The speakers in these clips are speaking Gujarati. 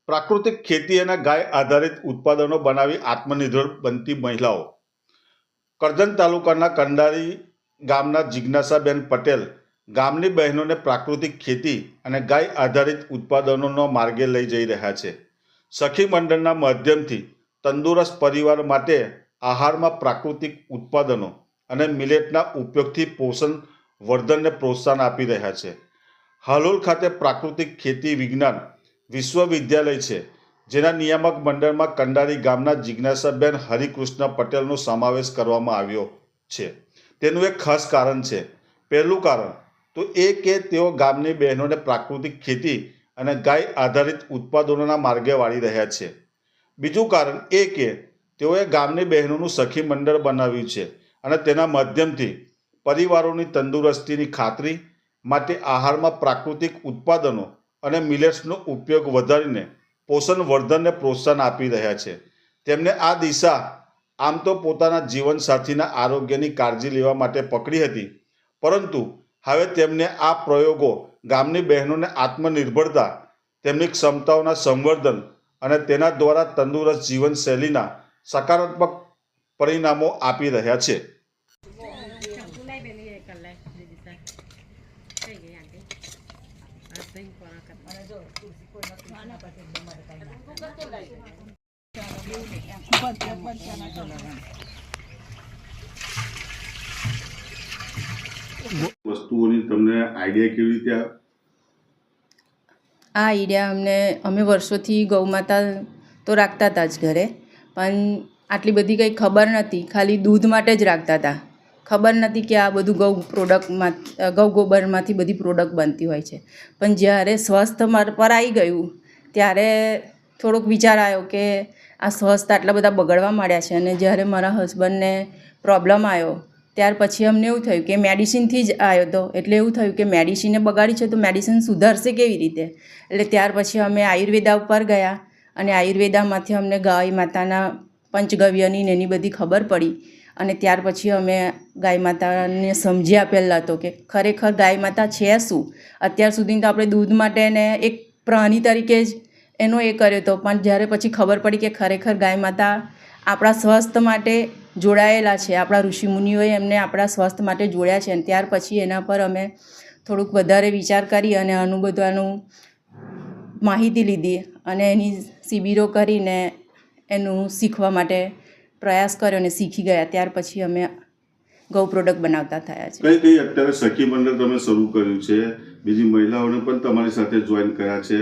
પ્રાકૃતિક ખેતી અને ગાય આધારિત ઉત્પાદનો બનાવી આત્મનિર્ભર બનતી મહિલાઓ. કરજણ તાલુકાના કંડારી ગામના જિજ્ઞાસાબેન પટેલ ગામની બહેનોને પ્રાકૃતિક ખેતી અને ગાય આધારિત ઉત્પાદનોનો માર્ગે લઈ જઈ રહ્યા છે. સખી મંડળના માધ્યમથી તંદુરસ્ત પરિવાર માટે આહારમાં પ્રાકૃતિક ઉત્પાદનો અને મિલેટના ઉપયોગથી પોષણ વર્ધનને પ્રોત્સાહન આપી રહ્યા છે. હાલોલ ખાતે પ્રાકૃતિક ખેતી વિજ્ઞાન વિશ્વવિદ્યાલય છે, જેના નિયામક મંડળમાં કંડારી ગામના જિજ્ઞાસાબેન હરિકૃષ્ણ પટેલનો સમાવેશ કરવામાં આવ્યો છે. તેનું એક ખાસ કારણ છે. પહેલું કારણ તો એ કે તેઓ ગામની બહેનોને પ્રાકૃતિક ખેતી અને ગાય આધારિત ઉત્પાદનોના માર્ગે વાળી રહ્યા છે. બીજું કારણ એ કે તેઓએ ગામની બહેનોનું સખી મંડળ બનાવ્યું છે અને તેના માધ્યમથી પરિવારોની તંદુરસ્તીની ખાતરી માટે આહારમાં પ્રાકૃતિક ઉત્પાદનો અને મિલેટ્સનો ઉપયોગ વધારીને પોષણ વર્ધનને પ્રોત્સાહન આપી રહ્યા છે. તેમને આ દિશા આમ તો પોતાના જીવનસાથીના આરોગ્યની કાળજી લેવા માટે પકડી હતી, પરંતુ હવે તેમને આ પ્રયોગો ગામની બહેનોને આત્મનિર્ભરતા, તેમની ક્ષમતાઓના સંવર્ધન અને તેના દ્વારા તંદુરસ્ત જીવનશૈલીના સકારાત્મક પરિણામો આપી રહ્યા છે. વસ્તુઓની તમને આઈડિયા કેવી રીતે? આ આઈડિયા અમે વર્ષોથી ગૌમાતા તો રાખતા હતા જ ઘરે, પણ આટલી બધી કંઈ ખબર નહોતી. ખાલી દૂધ માટે જ રાખતા હતા. ખબર નથી કે આ બધું ગૌ ગોબરમાંથી બધી પ્રોડક્ટ બનતી હોય છે. પણ જ્યારે સ્વસ્થ પર આવી ગયું ત્યારે થોડોક વિચાર આવ્યો કે આ સ્વસ્થ આટલા બધા બગડવા માંડ્યા છે. અને જ્યારે મારા હસબન્ડને પ્રોબ્લેમ આવ્યો ત્યાર પછી અમને એવું થયું કે મેડિસિનથી જ આવ્યો હતો, એટલે એવું થયું કે મેડિસિને બગાડી છે તો મેડિસિન સુધારશે કેવી રીતે? એટલે ત્યાર પછી અમે આયુર્વેદા ઉપર ગયા અને આયુર્વેદામાંથી અમને ગાય માતાના પંચગવ્યની ને એની બધી ખબર પડી. અને ત્યાર પછી અમે ગાય માતાને સમજ્યા પહેલાં તો કે ખરેખર ગાય માતા છે શું. અત્યાર સુધી તો આપણે દૂધ માટે ને એક પ્રાણી તરીકે જ એનો એ કર્યો હતો, પણ જ્યારે પછી ખબર પડી કે ખરેખર ગાય માતા આપણા સ્વાસ્થ્ય માટે જોડાયેલા છે, આપણા ઋષિમુનિઓએ એમને આપણા સ્વાસ્થ્ય માટે જોડ્યા છે. અને ત્યાર પછી એના પર અમે થોડુંક વધારે વિચાર કરી અને આનું બધાનું માહિતી લીધી અને એની શિબિરો કરીને એનું શીખવા માટે પ્રયાસ કર્યો અને શીખી ગયા. ત્યાર પછી અમે ગૌ પ્રોડક્ટ બનાવતા થયા છે. કઈ કઈ અત્યારે સખી મંડળ તમે શરૂ કર્યું છે, બીજી મહિલાઓને પણ તમારી સાથે જોઈન કર્યા છે,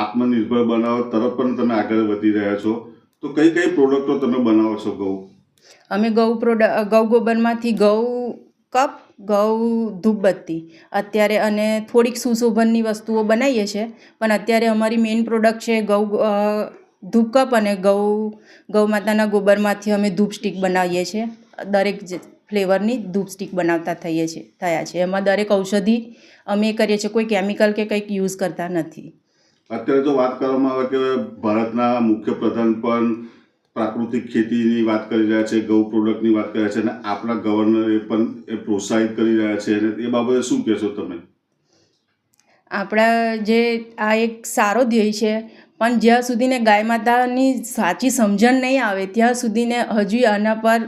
આત્મનિર્ભર બનાવવા તરફ પણ તમે આગળ વધી રહ્યા છો, તો કઈ કઈ પ્રોડક્ટો તમે બનાવો છો? અમે ગૌ ગોબરમાંથી ગૌ કપ, ગૌ ધૂપબત્તી અત્યારે અને થોડીક સુશોભનની વસ્તુઓ બનાવીએ છીએ. પણ અત્યારે અમારી મેઇન પ્રોડક્ટ છે ધૂપ કપ અને ગૌ માતાના ગોબરમાંથી અમે ધૂપ સ્ટિક બનાવીએ છીએ. દરેક ફ્લેવરની ધૂપ સ્ટિક બનાવતા થયા છે. એમાં દરેક ઔષધિ અમે કરીએ છીએ, કોઈ કેમિકલ કે કંઈક યુઝ કરતા નથી. અત્યારે જો વાત કરવામાં આવે કે ભારતના મુખ્ય પ્રધાન પણ પ્રાકૃતિક ખેતીની વાત કરી રહ્યા છે, ગૌ પ્રોડક્ટની વાત કરી રહ્યા છે, અને આપણા ગવર્નરે પણ એ પ્રોત્સાહિત કરી રહ્યા છે, અને એ બાબતે શું કહેશો તમે? આપણા જે આ એક સારો ધ્યેય છે, પણ જ્યાં સુધીને ગાય માતાની સાચી સમજણ નહીં આવે ત્યાં સુધીને હજુ આના પર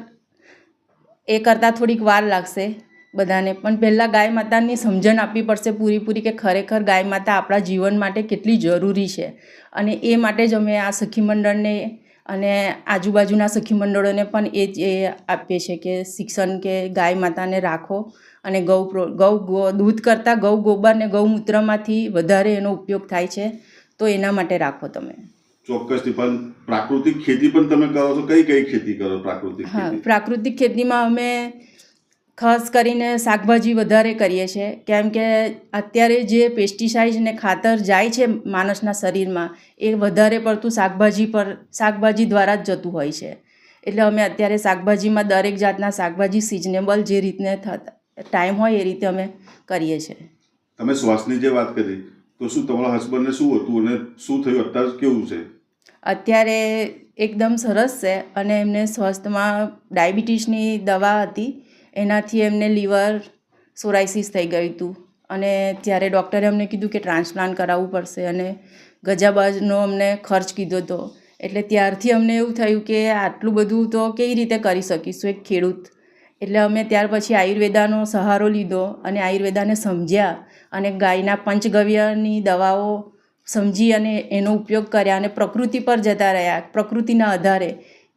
એ કરતાં થોડીક વાર લાગશે બધાને. પણ પહેલાં ગાય માતાની સમજણ આપવી પડશે પૂરેપૂરી કે ખરેખર ગાય માતા આપણા જીવન માટે કેટલી જરૂરી છે. અને એ માટે જ અમે આ સખી મંડળને અને આજુબાજુના સખી મંડળોને પણ એ જ આપીએ છીએ કે શિક્ષણ કે ગાય માતાને રાખો અને દૂધ કરતાં ગૌ ગોબર ને ગૌમૂત્રમાંથી વધારે એનો ઉપયોગ થાય છે, તો એના માટે રાખો તમે. ચોક્કસથી. પણ પ્રાકૃતિક ખેતી પણ તમે કરો છો? કઈ કઈ ખેતી કરો પ્રાકૃતિક? હા, પ્રાકૃતિક ખેતીમાં અમે ખાસ કરીને શાકભાજી વધારે કરીએ છીએ, કેમ કે અત્યારે જે પેસ્ટિસાઇડ ને ખાતર જાય છે માણસના શરીરમાં એ વધારે પડતું શાકભાજી દ્વારા જ જતું હોય છે. એટલે અમે અત્યારે શાકભાજીમાં દરેક જાતના શાકભાજી સિઝનેબલ જે રીતને ટાઈમ હોય એ રીતે અમે કરીએ છીએ. તમે શ્વાસની જે વાત કરી, તો શું તમારા હસબન્ડને શું હતું અને શું થયું? અત્યારે કેવું છે? અત્યારે એકદમ સરસ છે અને એમને સ્વાસ્થ્યમાં ડાયાબિટીસની દવા હતી, એનાથી એમને લીવર સોરાઇસિસ થઈ ગયું હતું અને ત્યારે ડૉક્ટરે અમને કીધું કે ટ્રાન્સપ્લાન્ટ કરાવવું પડશે. અને ગજાબાજનો અમને ખર્ચ કીધો હતો. એટલે ત્યારથી અમને એવું થયું કે આટલું બધું તો કેવી રીતે કરી શકીશું એક ખેડૂત. એટલે અમે ત્યાર પછી આયુર્વેદાનો સહારો લીધો અને આયુર્વેદાને સમજ્યા અને ગાયના પંચગવ્યની દવાઓ સમજી અને એનો ઉપયોગ કર્યા અને પ્રકૃતિ પર જતા રહ્યા, પ્રકૃતિના આધારે,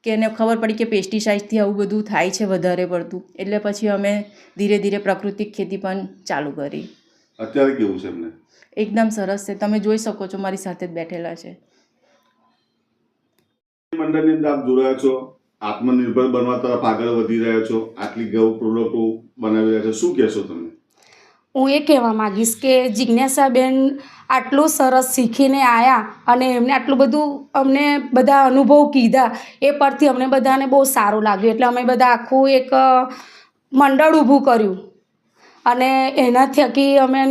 કે એને ખબર પડી કે પેસ્ટિસાઇડથી આવું બધું થાય છે વધારે પડતું. એટલે પછી અમે ધીરે ધીરે પ્રાકૃતિક ખેતી પણ ચાલુ કરી. અત્યારે કેવું છે એમને? એકદમ સરસ છે, તમે જોઈ શકો છો, મારી સાથે જ બેઠેલા છે. મંડળની અંદર આપ જોડાયા છો, આત્મનિર્ભર બનવા તરફ આગળ વધી રહ્યા છો, આટલી ગૌ પ્રોડક્ટો બનાવી રહ્યા છો, શું કહેશો તમે? હું એ કહેવા માગીશ કે જિજ્ઞાસાબેન આટલું સરસ શીખીને આવ્યા અને એમને આટલું બધું અમને બધા અનુભવ કીધા, એ પરથી અમને બધાને બહુ સારું લાગ્યું. એટલે અમે બધા આખું એક મંડળ ઊભું કર્યું અને એના થકી અમે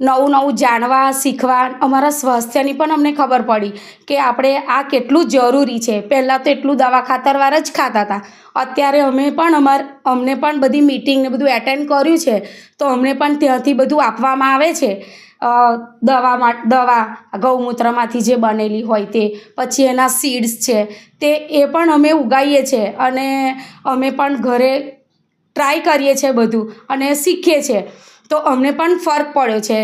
નવું નવું જાણવા, શીખવા, અમારા સ્વાસ્થ્યની પણ અમને ખબર પડી કે આપણે આ કેટલું જરૂરી છે. પહેલાં તો એટલું દવા ખાતરવાર જ ખાતા હતા. અત્યારે અમે પણ અમને પણ બધી મીટિંગ ને બધું એટેન્ડ કર્યું છે, તો અમને પણ ત્યાંથી બધું આપવામાં આવે છે. દવા ગૌમૂત્રમાંથી જે બનેલી હોય તે, પછી એના સીડ્સ છે તે, એ પણ અમે ઉગાડીએ છીએ અને અમે પણ ઘરે ટ્રાય કરીએ છીએ બધું અને શીખીએ છીએ. તો અમને પણ ફરક પડ્યો છે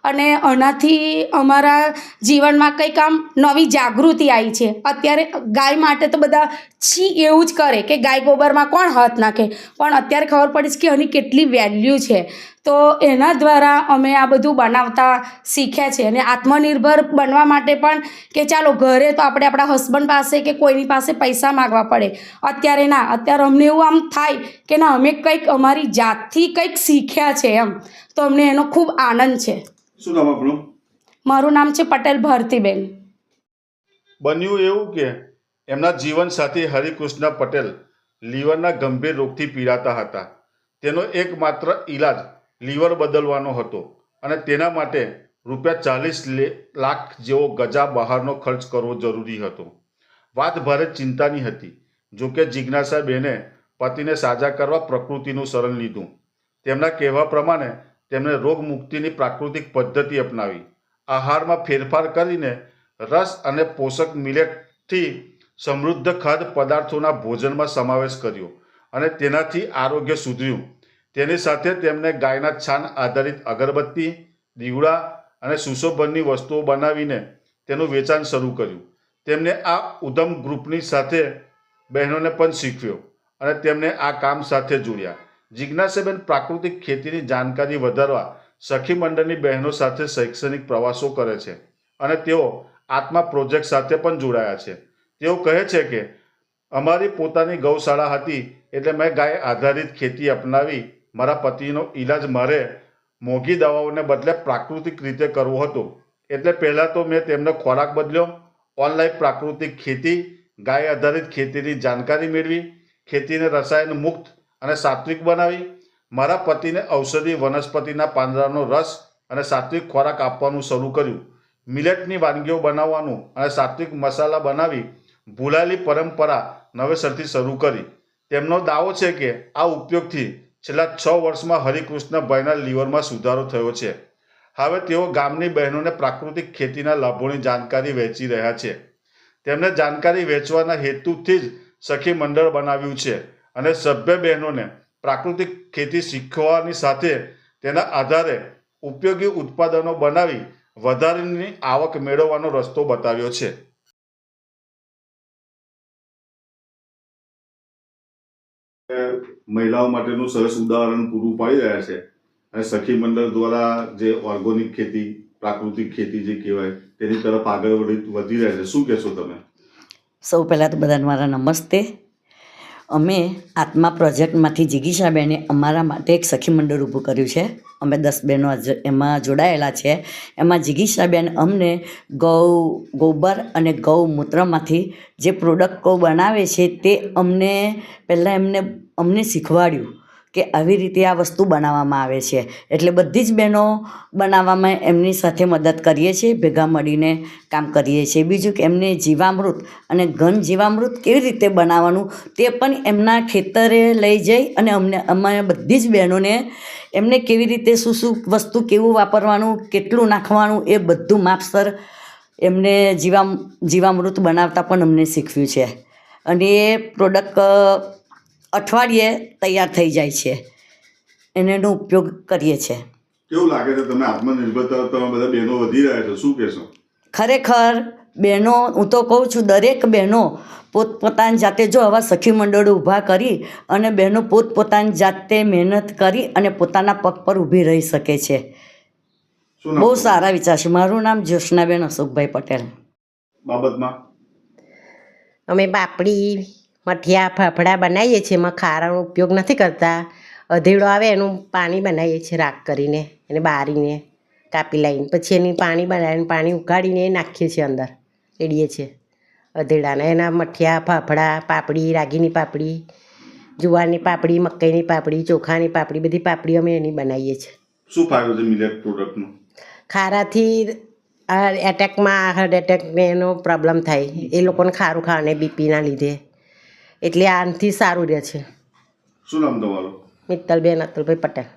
અને આનાથી અમારા જીવનમાં કંઈક આમ નવી જાગૃતિ આવી છે. અત્યારે ગાય માટે તો બધા છી એવું જ કરે કે ગાય ગોબરમાં કોણ હાથ નાખે, પણ અત્યારે ખબર પડી છે કે આની કેટલી વેલ્યુ છે. તો એના દ્વારા અમે આ બધું બનાવતા શીખ્યા છે અને આત્મનિર્ભર બનવા માટે પણ કે ચાલો ઘરે તો આપણે આપણા હસબન્ડ પાસે કે કોઈની પાસે પૈસા માગવા પડે, અત્યારે ના. અત્યારે અમને એવું આમ થાય કે ના, અમે કંઈક અમારી જાતથી કંઈક શીખ્યા છે એમ, તો અમને એનો ખૂબ આનંદ છે. શું નામ આપણું? મારું નામ છે પટેલ ભારતીબેન. બન્યું એવું કે એમના જીવનસાથી હરિકૃષ્ણ પટેલ લીવરના ગંભીર રોગથી પીડાતા હતા. તેનો એકમાત્ર ઈલાજ લીવર બદલવાનો હતો અને તેના માટે ₹40 લાખ જેવો ગજા બહારનો ખર્ચ કરવો જરૂરી હતો. વાત ભારે ચિંતાની હતી. જોકે જિજ્ઞાસાબેને પતિને સાજા કરવા પ્રકૃતિનું શરણ લીધું. તેમના કહેવા પ્રમાણે તેમણે રોગમુક્તિની પ્રાકૃતિક પદ્ધતિ અપનાવી. આહારમાં ફેરફાર કરીને રસ અને પોષક મિલેટથી સમૃદ્ધ ખાદ્ય પદાર્થોના ભોજનમાં સમાવેશ કર્યો અને તેનાથી આરોગ્ય સુધર્યું. તેની સાથે તેમણે ગાયના છાણ આધારિત અગરબત્તી, દીવડા અને સુશોભનની વસ્તુઓ બનાવીને તેનું વેચાણ શરૂ કર્યું. તેમને આ ઉદ્યમ ગ્રુપની સાથે બહેનોને પણ શીખવ્યો અને તેમને આ કામ સાથે જોડ્યા. જિજ્ઞાસાબેન પ્રાકૃતિક ખેતીની જાણકારી વધારવા સખી મંડળની બહેનો સાથે શૈક્ષણિક પ્રવાસો કરે છે અને તેઓ આત્મા પ્રોજેક્ટ સાથે પણ જોડાયા છે. તેઓ કહે છે કે અમારી પોતાની ગૌશાળા હતી એટલે મેં ગાય આધારિત ખેતી અપનાવી. મારા પતિનો ઈલાજ મારે મોંઘી દવાઓને બદલે પ્રાકૃતિક રીતે કરવો હતો, એટલે પહેલાં તો મેં તેમનો ખોરાક બદલ્યો, ઓનલાઈન પ્રાકૃતિક ખેતી, ગાય આધારિત ખેતીની જાણકારી મેળવી, ખેતીને રસાયણ મુક્ત અને સાત્વિક બનાવી. મારા પતિને ઔષધિ વનસ્પતિના પાંદડાનો રસ અને સાત્વિક ખોરાક આપવાનું શરૂ કર્યું. મિલેટની વાનગીઓ બનાવવાનું અને સાત્વિક મસાલા બનાવી ભૂલાયેલી પરંપરા નવેસરથી શરૂ કરી. તેમનો દાવો છે કે આ ઉપયોગથી છેલ્લા 6 વર્ષમાં હરિકૃષ્ણભાઈના લીવરમાં સુધારો થયો છે. હવે તેઓ ગામની બહેનોને પ્રાકૃતિક ખેતીના લાભોની જાણકારી વહેંચી રહ્યા છે. તેમને જાણકારી વહેંચવાના હેતુથી જ સખી મંડળ બનાવ્યું છે અને સભ્ય બહેનોને પ્રાકૃતિક ખેતી શીખવાની સાથે તેના આધારે ઉપયોગી ઉત્પાદનો બનાવી વધારાની આવક મેળવવાનો રસ્તો બતાવ્યો છે. મહિલાઓ માટેનું સરસ ઉદાહરણ પૂરું પાડી રહ્યા છે અને સખી મંડળ દ્વારા જે ઓર્ગોનિક ખેતી, પ્રાકૃતિક ખેતી જે કહેવાય તેની તરફ આગળ વધી રહ્યા છે. શું કહેશો તમે? સૌ પહેલાં તો બધાને મારા નમસ્તે. અમે આત્મા પ્રોજેક્ટમાંથી જિગીશાબેને અમારા માટે એક સખી મંડળ ઊભું કર્યું છે. અમે 10 બહેનો એમાં જોડાયેલા છે. એમાં જિગીશાબેન અમને ગોબર અને ગૌમૂત્રમાંથી જે પ્રોડક્ટો બનાવે છે તે પહેલાં અમને શીખવાડ્યું કે આવી રીતે આ વસ્તુ બનાવવામાં આવે છે. એટલે બધી જ બહેનો બનાવવામાં એમની સાથે મદદ કરીએ છીએ, ભેગા મળીને કામ કરીએ છીએ. બીજું કે એમને જીવામૃત અને ઘન જીવામૃત કેવી રીતે બનાવવાનું તે પણ એમના ખેતરે લઈ જઈ અને અમે બધી જ બહેનોને એમને કેવી રીતે શું વસ્તુ કેવું વાપરવાનું, કેટલું નાખવાનું એ બધું માપસર એમને જીવામૃત બનાવતા પણ અમને શીખવ્યું છે અને એ પ્રોડક્ટ અઠવાડિયે તૈયાર થઈ જાય છે એનો ઉપયોગ કરીએ છીએ. કેવું લાગે છે તમે આત્મનિર્ભરતા તમે બધા બહેનો વધી રહ્યા છો, શું કહેશો? ખરેખર બહેનો, હું તો કહું છું દરેક બહેનો પોતપોતાની જાતે જો આવા સખી મંડળો ઊભા કરી અને બહેનો પોતપોતાની જાતે મહેનત કરી અને પોતાના પગ પર ઊભી રહી શકે છે. શું નામ બહુ તમારું? સારા વિચાર છે. મારું નામ જ્યોત્સનાબેન અશોકભાઈ પટેલ. બાબતમાં અમે પાપડી, મઠિયા, ફાફડા બનાવીએ છીએ. એમાં ખારાનો ઉપયોગ નથી કરતા. અધેડો આવે એનું પાણી બનાવીએ છીએ રાખ કરીને, એને બારીને કાપી લાવીને પછી એની પાણી બનાવીને પાણી ઉકાળીને નાખીએ છીએ અંદર, એડીએ છીએ અધેડાને. એના મઠિયા, ફાફડા, પાપડી, રાગીની પાપડી, જુવારની પાપડી, મકાઈની પાપડી, ચોખાની પાપડી, બધી પાપડી અમે એની બનાવીએ છીએ. શું ફાયદો છે મિલેટ પ્રોડક્ટનો? ખારાથી હાર્ટ એટેકને એનો પ્રોબ્લેમ થાય એ લોકોને ખારું ખાવાને બીપીના લીધે, એટલે આનાથી સારું રહે છે. શું નામ તમારું? મિત્તલબેન અતુલભાઈ પટેલ.